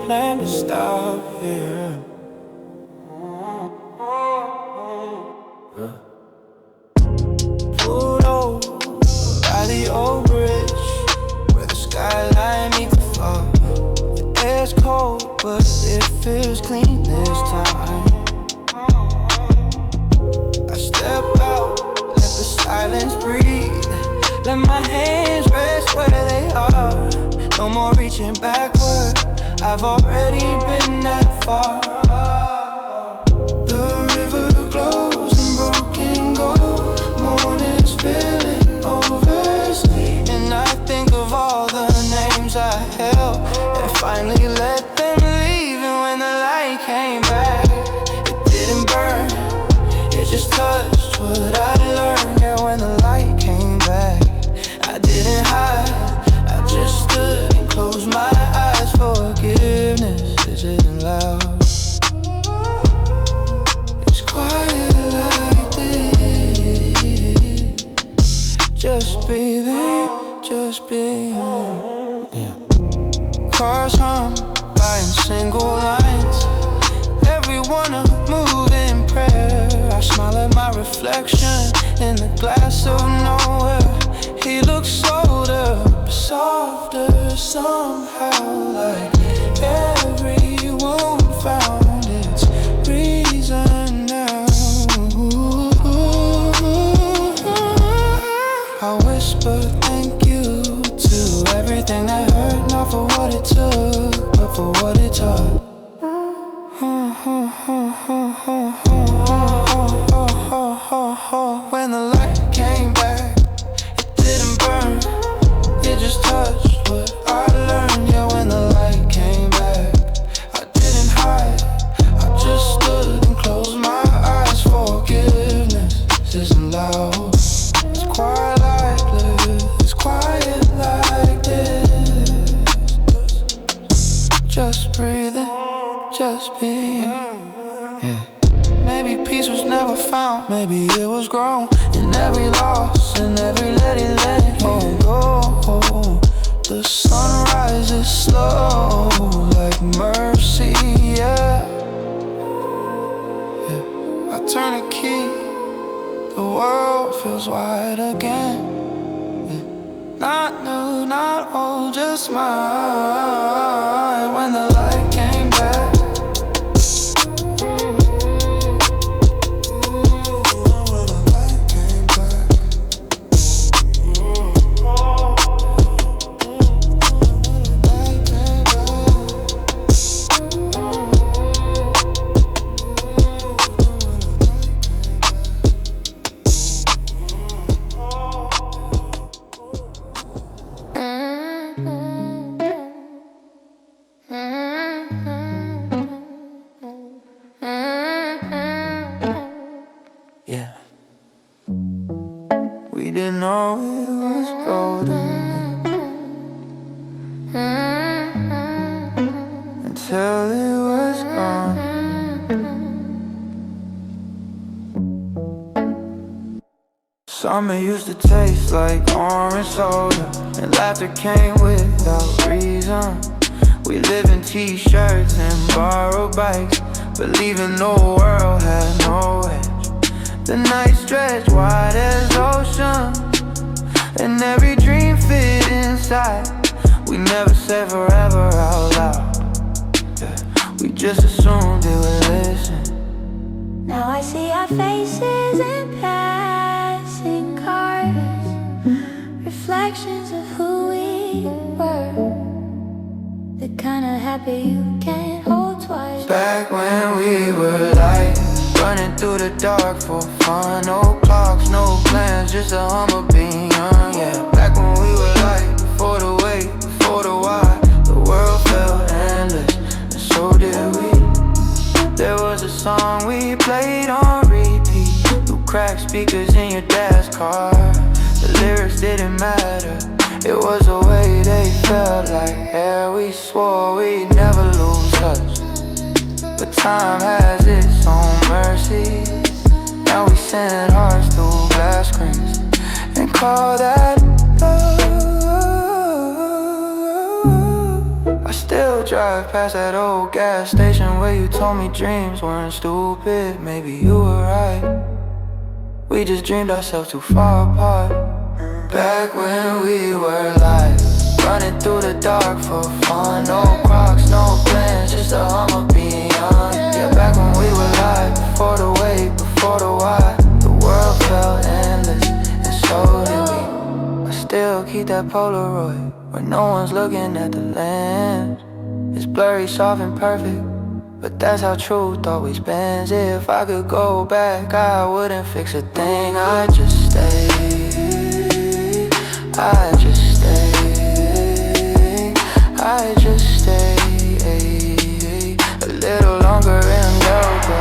plan to stop here. Pulled over by the old bridge where the skyline meets the fall. The air's cold, but it feels clean this time. I step out, let the silence breathe. Let my hands rest where they are. No more reaching backward, I've already been that far. The river glows in broken gold. Morning's spilling over sleep. And I think of all the names I held and finally let them leave. And when the light came back, it didn't burn, it just touched what I learned. Yeah, when the light came back, I didn't hide, I just stood and closed my eyes. Forgiveness isn't loud, it's quiet like this. Just breathing, just being. Yeah. Cars hum by in single lines, everyone a move in prayer. I smile at my reflection in the glass of nowhere. He looks older, but softer somehow. Like every wound found its reason now. I whisper thank you to everything that hurt, not for what it took, but for what it taught. When the light came back, it didn't burn, it just touched what I learned. Yeah, when the light came back, I didn't hide, I just stood and closed my eyes. Forgiveness isn't loud, it's quiet like this, it's quiet like this. Just breathing, just being. Yeah. Maybe peace was never found, maybe it was grown in every loss and every let it go. The sun rises slow like mercy, yeah. I turn a key, the world feels wide again. Yeah. Not new, not old, just mine. When the light came back, we didn't know it was golden until it was gone. Summer used to taste like orange soda, and laughter came without reason. We lived in t-shirts and borrowed bikes, believing the world had no edge. The night stretched wide as ocean, and every dream fit inside. We never said forever out loud, yeah. We just assumed it would listen. Now I see our faces in passing cars, reflections of who we were, the kind of happy you can't hold twice. Back when we were light, running through the dark for fun. No clocks, no plans, just a hum of being young, yeah. Back when we were light, before the wait, before the why, the world felt endless, and so did we. There was a song we played on repeat, you cracked speakers in your dad's car. The lyrics didn't matter, it was the way they felt like air. We swore we'd never lose touch, but time has its own mercy. Now we send hearts through glass screens and call that love. I still drive drive past that old gas station where you told me dreams weren't stupid. Maybe you were right. We just dreamed ourselves too far apart. Back when we were like running through the dark for fun. No Crocs, no plans, just a Hummer being young. Yeah, back when we were live, before the wait, before the why. The world felt endless, and so did we. I still keep that Polaroid where no one's looking at the lens. It's blurry, soft and perfect, but that's how truth always bends. If I could go back, I wouldn't fix a thing. I'd just stay, I'd just stay, I'd just stay a little longer in Delta.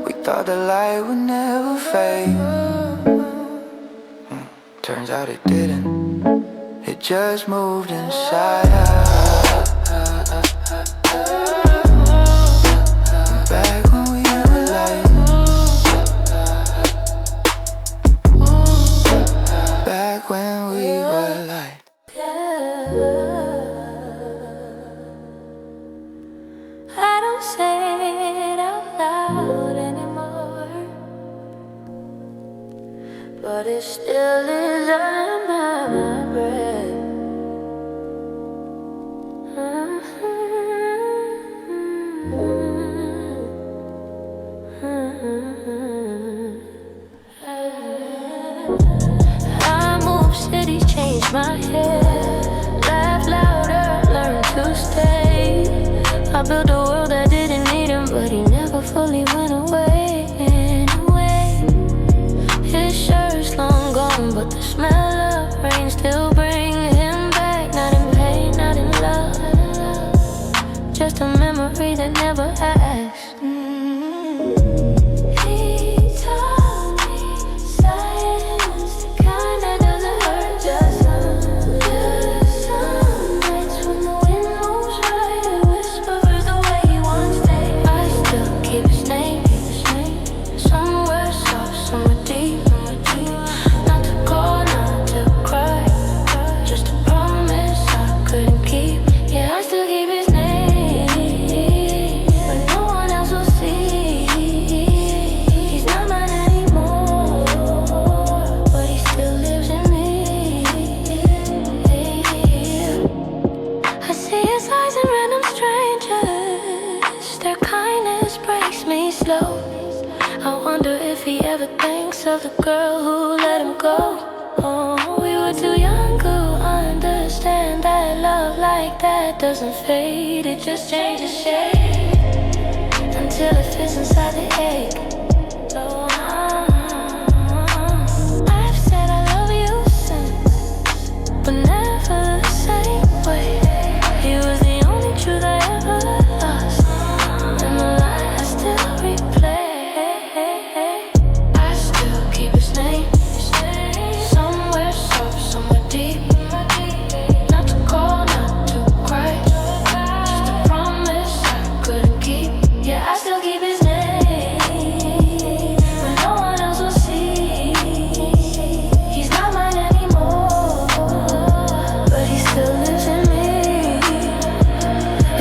We thought the light would never fade. Turns out it didn't. It just moved inside out. Back when we were light. Back when we were light. I don't say it out loud anymore, but it still is on my breath. I move cities, change my head, laugh louder, learn to stay. I built a world that didn't need him, but he never fully went away. Anyway, his shirt's long gone, but the smell of rain still brings him back. Not in pain, not in love, just a memory that never asked. He taught me silence, the kind that doesn't hurt. Just some nights when the wind moves right, it whispers the way he wants to. I still keep his name, somewhere soft, somewhere deep. Not to call, not to cry, just a promise I couldn't keep. Yeah, I still keep his name, but no one else will see. He's not mine anymore, but he still lives in me. I see his eyes in random strangers, their kindness breaks me slow. I wonder if he ever thinks of the girl who let him go. Oh, we were too young to understand that love like that doesn't fade, it just changes shape until it fits inside the egg. So I've said I love you since, but never the same way. He was the only truth I ever lost, and the lie I still replay. I still keep his name, somewhere soft, somewhere deep. Not to call, not to cry, just a promise I couldn't keep. Yeah, I still keep his name, but no one else will see. He's not mine anymore, but he still lives in me.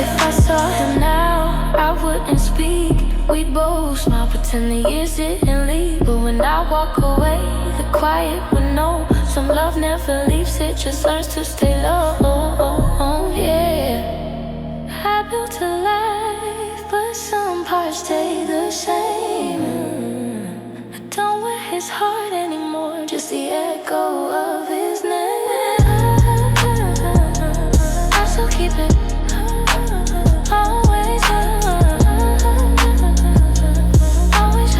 If I saw him now, I wouldn't speak. We'd both smile, pretend the years didn't leave. But when I walk away, the quiet would know. Some love never leaves, it just learns to stay low. Yeah, I built a life, but some parts stay the same. I don't wear his heart anymore, just the echo of his name. I still keep it, always always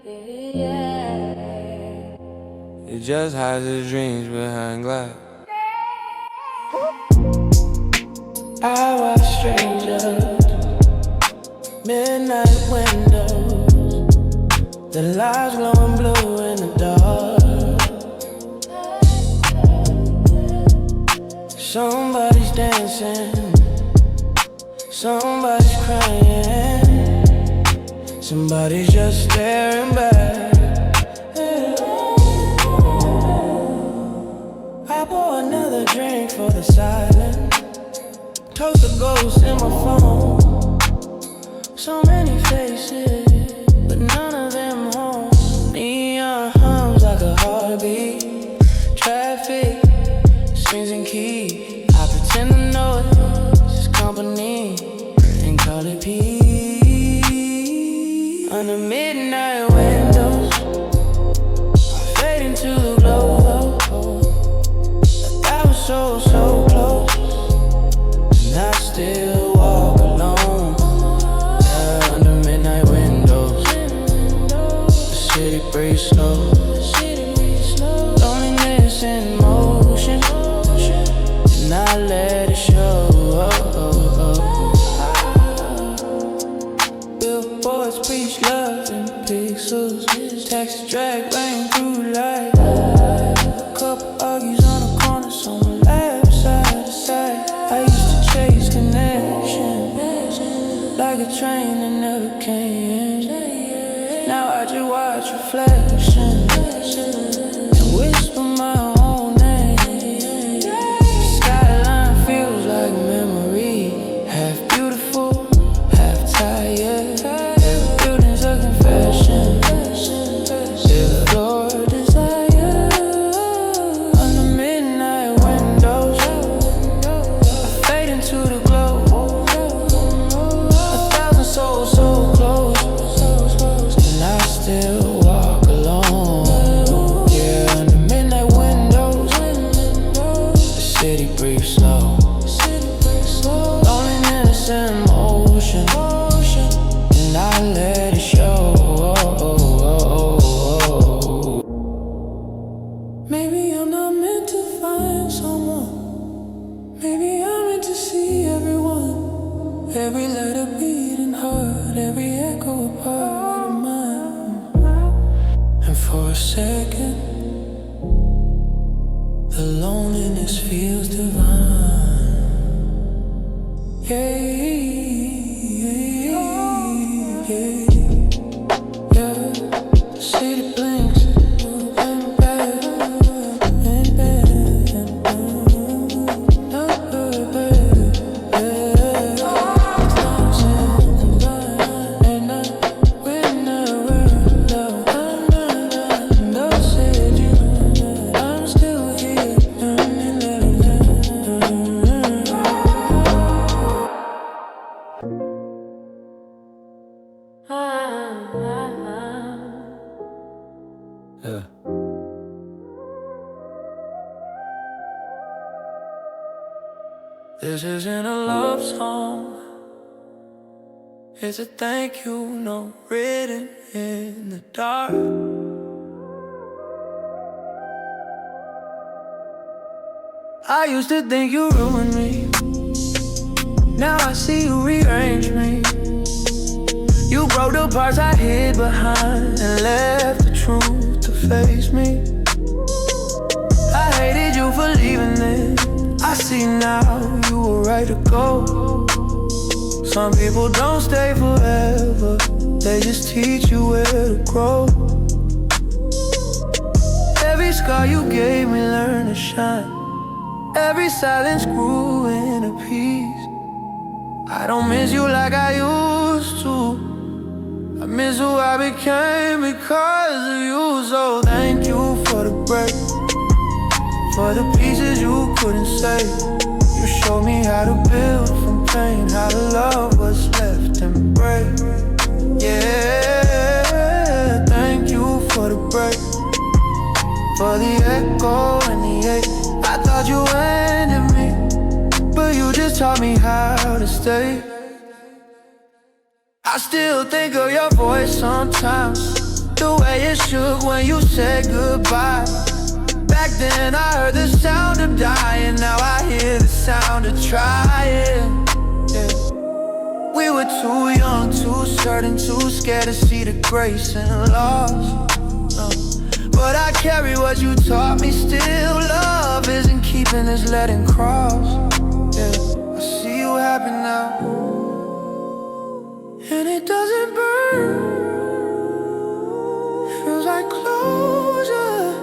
It just hides his dreams behind glass. I watch strangers, midnight windows, the lights glowing blue in the dark. Somebody's dancing, somebody's crying, somebody's just staring back. I pour another drink for the silence, toast the ghost in my phone. So many faces, but none of them home. Neon hums like a heartbeat. Traffic swings and keys. I pretend to know it's company and call it peace. Under midnight windows, fade into the glow. That was so close, and I still walk alone. Yeah, under midnight windows, the city breathes slow. Loneliness in motion, and I let it show. Billboards preach love in pixels. Taxi drag rain through light. Couple argues on the corner, someone laughs side to side. I used to chase connection like a train that never came. Now I just watch reflection and whisper my own name. Skyline feels like memory, half beautiful, half tired. Every building's a confession, every floor desire. Under midnight windows, I fade into the glow. A thousand souls so close, and I still walk alone. Yeah, under midnight windows, the city breathes slow. Loneliness in motion, and I let it show. Maybe I'm not meant to find someone. Maybe I'm meant to see everyone. Every letter beating heart, every echo a part of mine. And for a second, the loneliness feels divine. Yeah, yeah, yeah. The city blinks. Yeah. This isn't a love song, it's a thank you note written in the dark. I used to think you ruined me, now I see you rearrange me. You broke the parts I hid behind and left the truth to face me. I hated you for leaving it, I see now you were right to go. Some people don't stay forever, they just teach you where to grow. Every scar you gave me learned to shine, every silence grew in a peace. I don't miss you like I used to, I miss who I became because of you. So thank you for the break, for the pieces you couldn't say. You showed me how to build from pain, how to love what's left and break. Yeah, thank you for the break, for the echo and the ache. I thought you ended me, but you just taught me how to stay. I still think of your voice sometimes, the way it shook when you said goodbye. Back then I heard the sound of dying, now I hear the sound of trying. Yeah. We were too young, too certain, too scared to see the grace and loss. But I carry what you taught me still. Love isn't keeping, it's letting cross. Yeah. I see you happy now, and it doesn't burn. Feels like closure.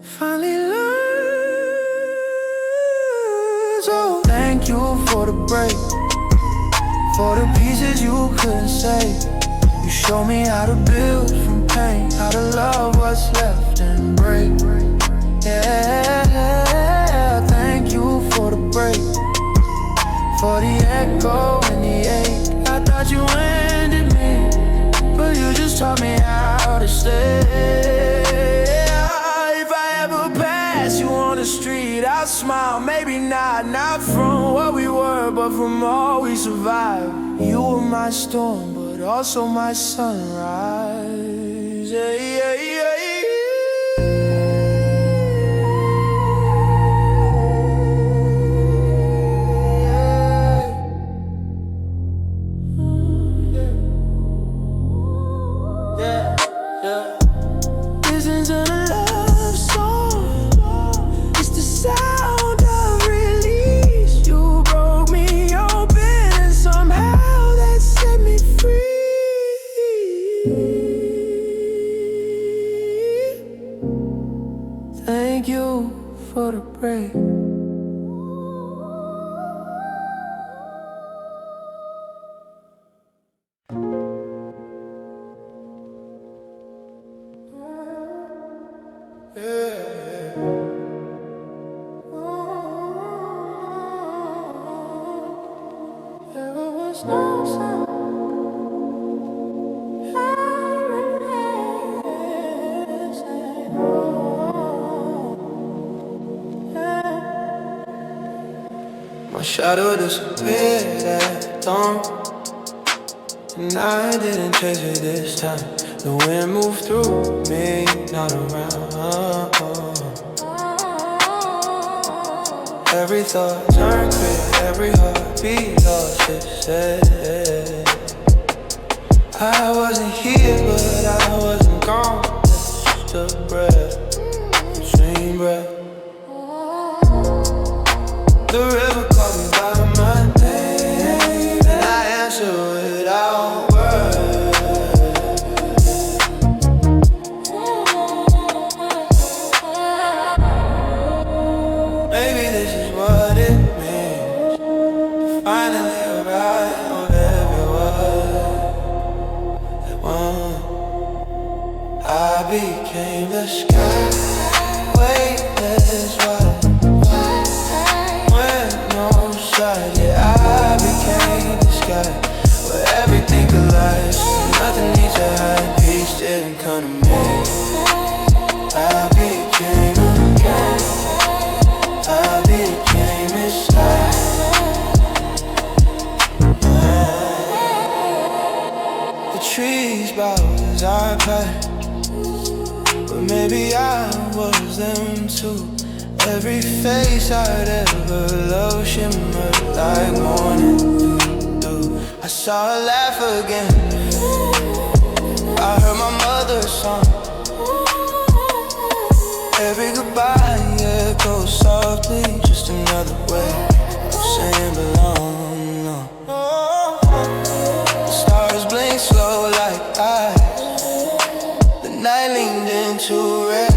Finally learned. So thank you for the break, for the pieces you couldn't say. You showed me how to build from pain, how to love what's left and break. Yeah, thank you for the break, for the echo and the ache. I thought you ended me, but you just taught me how to stay. If I ever pass you on the street, I'll smile, maybe not from what we were, but from all we survived. You were my storm, but also my sunrise. Yeah, yeah, yeah, yeah. Listen to the love song. It's the sound of release. You broke me open and somehow that set me free. Thank you for the break. My shadow disappeared at dawn, and I didn't chase it this time. The wind moved through me, not around. Every thought turned clear, every heartbeat lost its head. I wasn't here, but I wasn't gone. Just a breath, between breath. The river called me by my name, and I answered without words. Maybe this is what it means to finally arrive on everyone. I became the sky, weightless white. Yeah, I became the sky where everything collides. Nothing needs a hide, peace didn't come to me. I became the sky. I became the sky. The trees bowed as I passed, but maybe I was them too. Every face I'd ever loved shimmered like morning dew. I saw her laugh again, I heard my mother's song. Every goodbye echoes softly, just another way of saying belong. The stars blink slow like eyes, the night leaned into red.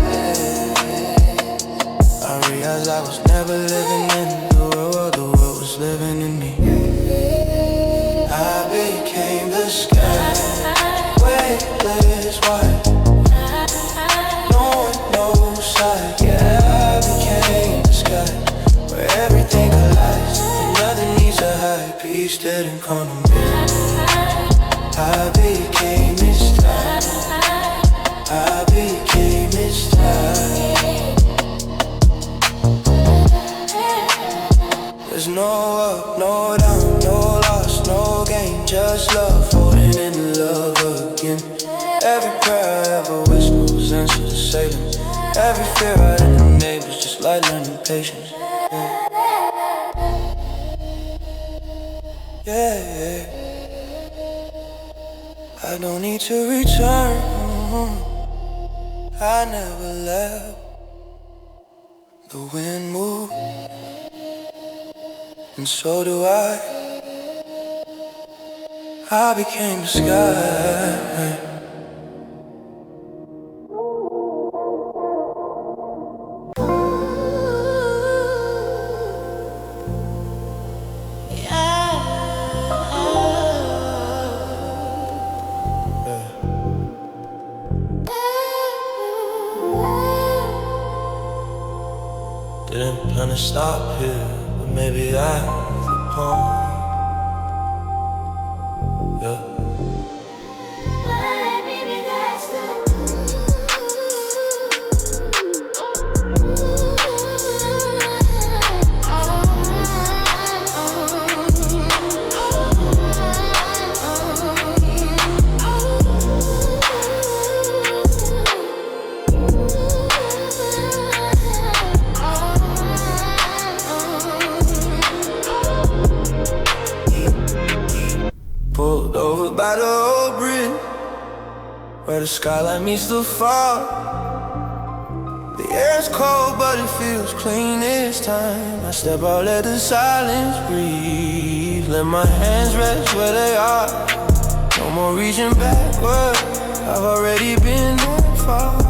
I realized I was never living in the world was living in me. I became the sky, weightless white. No one knows sight. Yeah, I became the sky where everything collides, and nothing needs a high. Peace didn't come to me. I became this sky. I became this sky. There's no up, no down, no loss, no gain, just love, falling in love again. Every prayer Every fear out in the neighbors, just like learning patience. Yeah, yeah. I don't need to return. I never left. The wind moved, and so do I. I became the sky. Didn't plan to stop here, but maybe that's the point. Yeah. Maybe that's the Pulled over by the old bridge, where the skyline meets the fog. The air's cold, but it feels clean this time. I step out, let the silence breathe. Let my hands rest where they are. No more reaching backward, I've already been that far.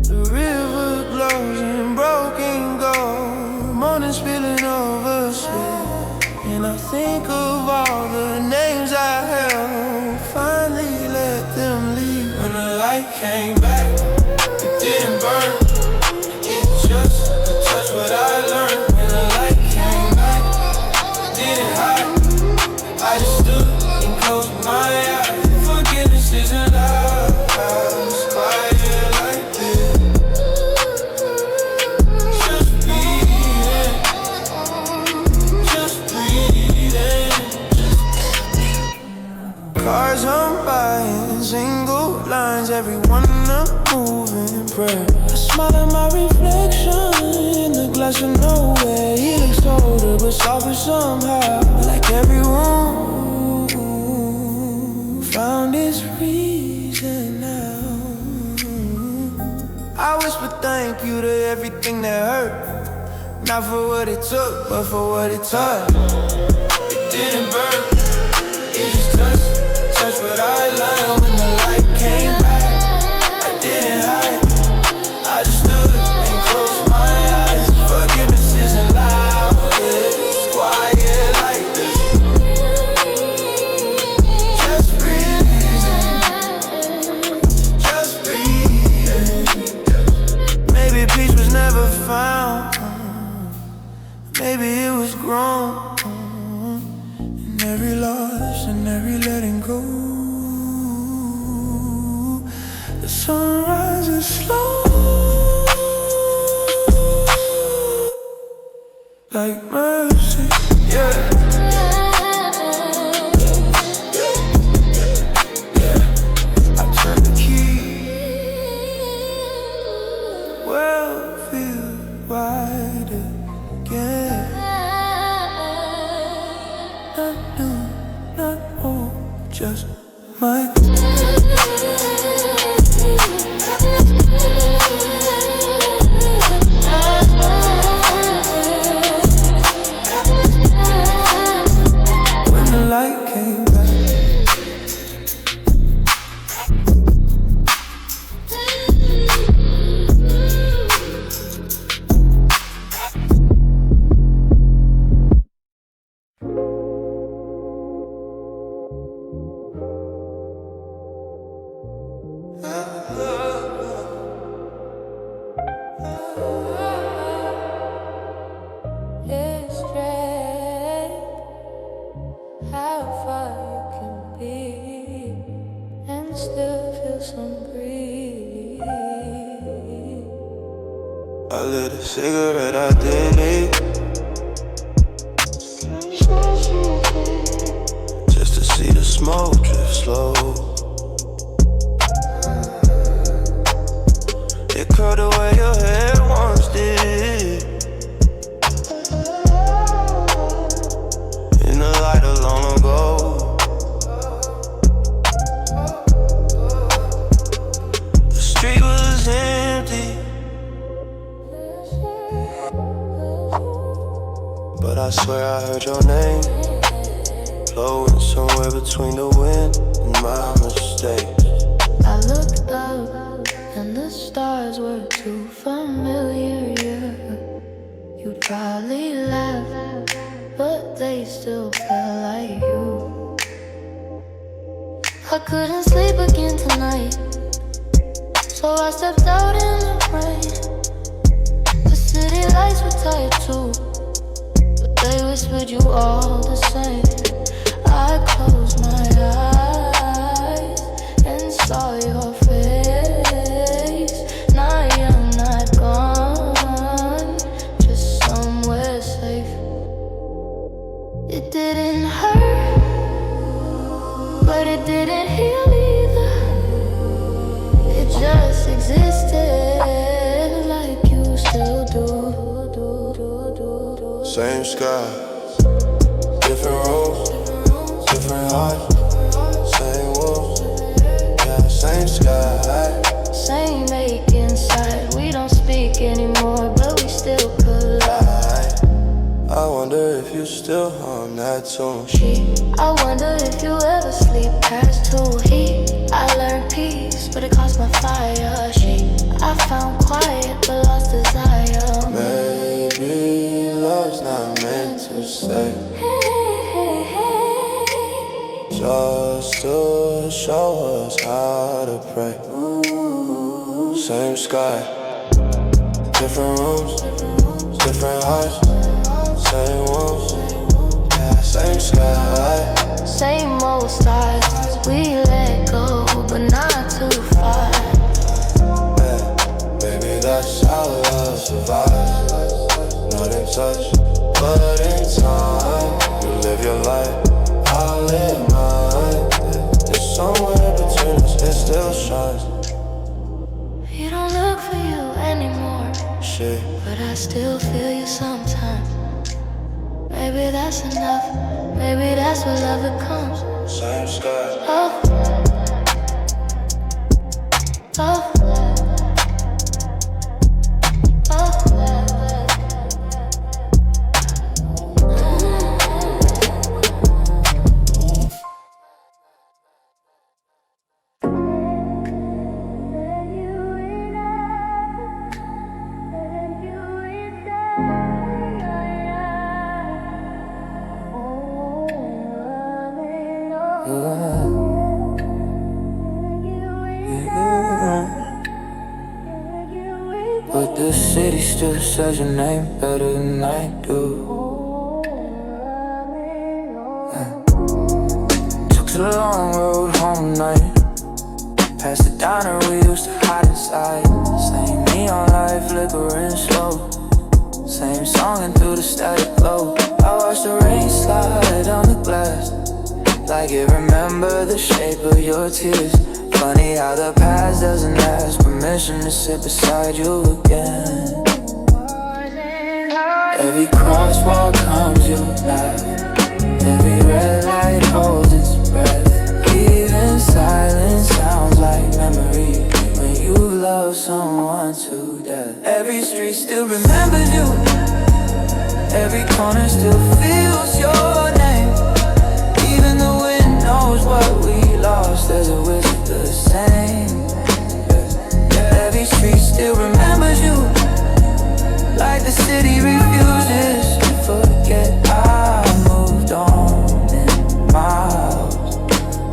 The river glows in broken gold, morning spilling over sweat. And I think of all the names I held, finally let them leave. When the light came back, it didn't burn, it just touched what I learned. When the light came back, it didn't hide, I just stood and closed my eyes. Forgiveness isn't loud, it's quiet like this. Just breathing, just breathing. Cars on by in single lines, everyone a moving prayer. I smile at my reflection in the glass of nowhere. He looks older but softer somehow, like everyone found its reason now. I whisper thank you to everything that hurt, not for what it took, but for what it taught. It didn't burn, it just touched what I learned. When the light came back, I didn't hide, I just stood and closed my eyes. Forgiveness isn't loud, it's quiet like this. Just breathing, just breathing. Maybe peace was never found, maybe it was grown. And every loss and every letting go, the sun rises slow, like mercy, yeah. I turn the key, well, feel wide again. Not new, not old, just my. When the light came back, it's strange how far you can be and still feel some breeze. I lit a cigarette, I did it, just to see the smoke drift slow. but I swear I heard your name flowing somewhere between the wind and my mistakes. I looked up and the stars were too familiar, yeah. You'd probably laugh, but they still felt like you. I couldn't sleep again tonight, so I stepped out in the rain. The city lights were tired too, but they whispered you all the same. I closed my eyes and saw your face. Now you're not gone, just somewhere safe. It didn't hurt, but it didn't heal either. It just existed like you still do. Same sky, different rooms, different hearts, same wolves, yeah, same sky. Same ache inside, we don't speak anymore, but we still collide. I wonder if you still hum that tune. I wonder if you ever sleep past 2 heat. I learned peace, but it cost my fire. I found quiet, but lost desire. Maybe love's not meant to stay, just to show us how to pray. Same sky, different rooms, different hearts, same wounds, yeah, same sky. Same old stars, we let go, but not too far. Yeah, baby, that's how love survives. Not in touch, but in time. You live your life, I live mine. There's somewhere between us, it still shines. You don't look for you anymore, Shit, but I still feel you sometimes. Maybe that's enough, maybe that's what love becomes. same sky. Oh, oh, But the city still says your name better than I do. Took the long road home night, past the diner we used to hide inside. Same neon light flickering slow, same song and through the static glow. I watched the rain slide on the glass, like it remembered the shape of your tears. Funny how the past doesn't ask permission to sit beside you again. Every crosswalk comes you back, every red light holds its breath. Even silence sounds like memory when you love someone to death. Every street still remembers you, every corner still feels your name. Even the wind knows what we lost, there's a whisper the same. Every street still remembers you, like the city refuses to forget. I moved on in miles,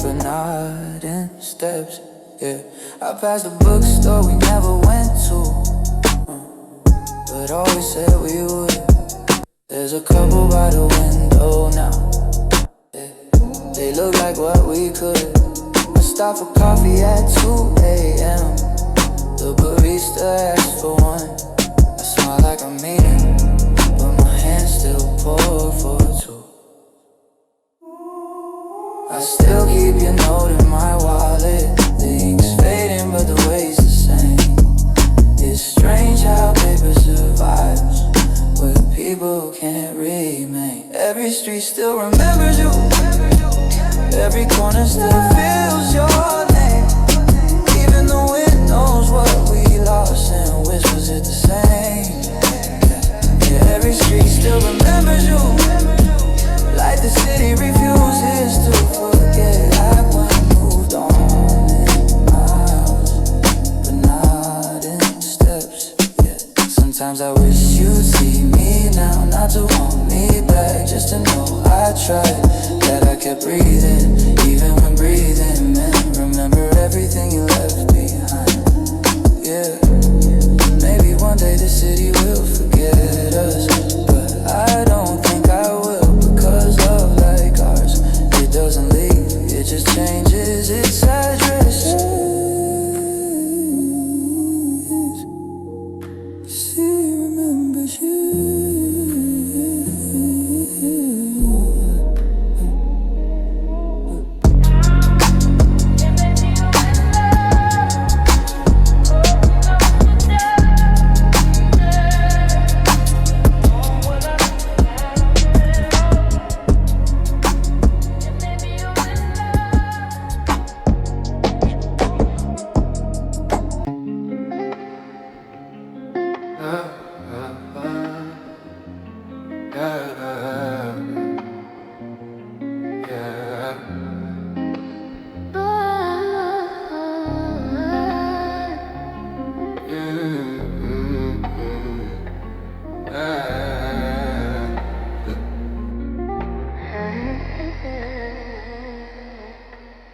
but not in steps, yeah. I passed a bookstore we never went to, but always said we would. There's a couple by the window now, yeah. They look like what we could. I stopped for coffee at 2 a.m. The barista asked for one. I smile like I'm eating, but my hand still pour for two. I still keep your note in my wallet. The ink's fading, but the weight's the same. It's strange how paper survives where people can't remain. Every street still remembers you, every corner still feels your name. Even the wind knows what we lost and whispers it the same. Yeah, every street still remembers you, tried, that I kept breathing, even when breathing meant remember everything you left behind. Yeah, maybe one day the city will forget us, but I don't think I will, because love like ours, it doesn't leave, it just changes its address. She remembers you.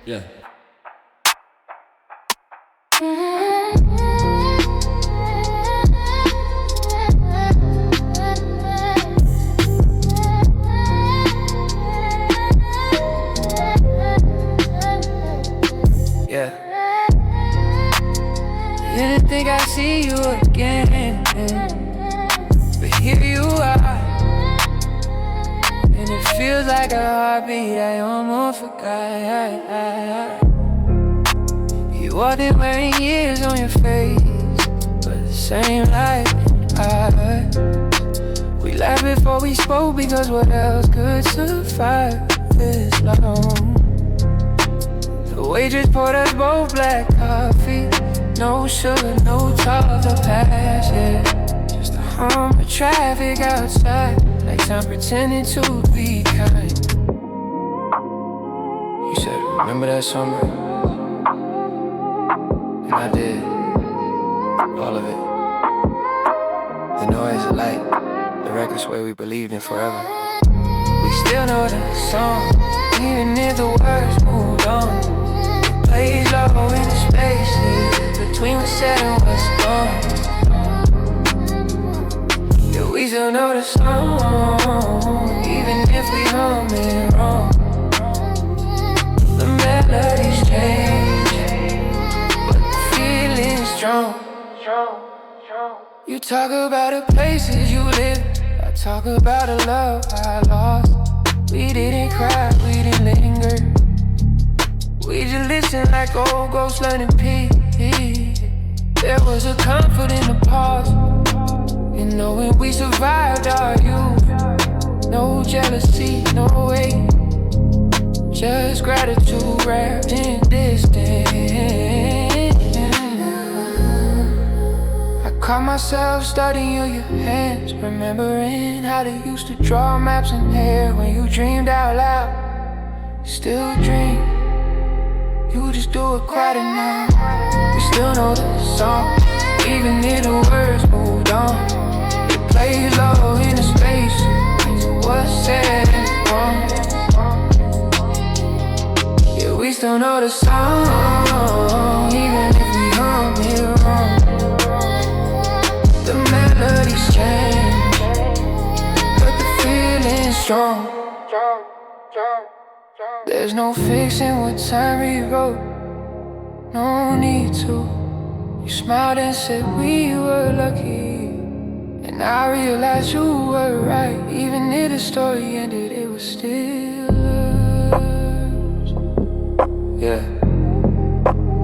Yeah. Yeah. Didn't think I'd see you again, but here you are, and it feels like a heartbeat I almost forgot. You walked in wearing years on your face, but the same light in eyes. We laughed before we spoke, because what else could survive this long? The waitress poured us both black coffee, no sugar, no talk of past, yeah. Just the hum of traffic outside, like time pretending to be kind. You said, remember that summer? And I did, all of it. The noise, the light, the reckless way we believed in forever. We still know the song, even if the words moved on. Plays low in the spaces between what's said and what's gone. Yeah, we still know the song, even if we hum it wrong. The melodies change, but the feeling's strong. You talk about the places you live, I talk about the love I lost. We didn't cry, we didn't linger, we just listened like old ghosts learning peace. There was a comfort in the pause, in knowing we survived our youth. No jealousy, no hate, just gratitude wrapped in distance. I caught myself studying your hands, remembering how they used to draw maps in hair when you dreamed out loud. Still dream, you just do it quieter now. We still know the song, even if the words moved on. It plays low in the space, what's said and wrong. Yeah, we still know the song, even if we hum it wrong. The melodies change, but the feeling's strong. There's no fixing what time we wrote, no need to. You smiled and said we were lucky, and I realized you were right. Even if the story ended, it was still us. Yeah,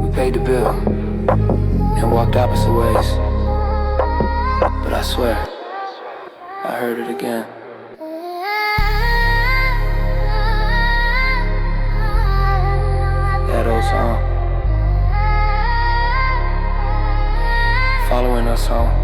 we paid the bill and walked opposite ways, but I swear, I heard it again. That old song, following us home.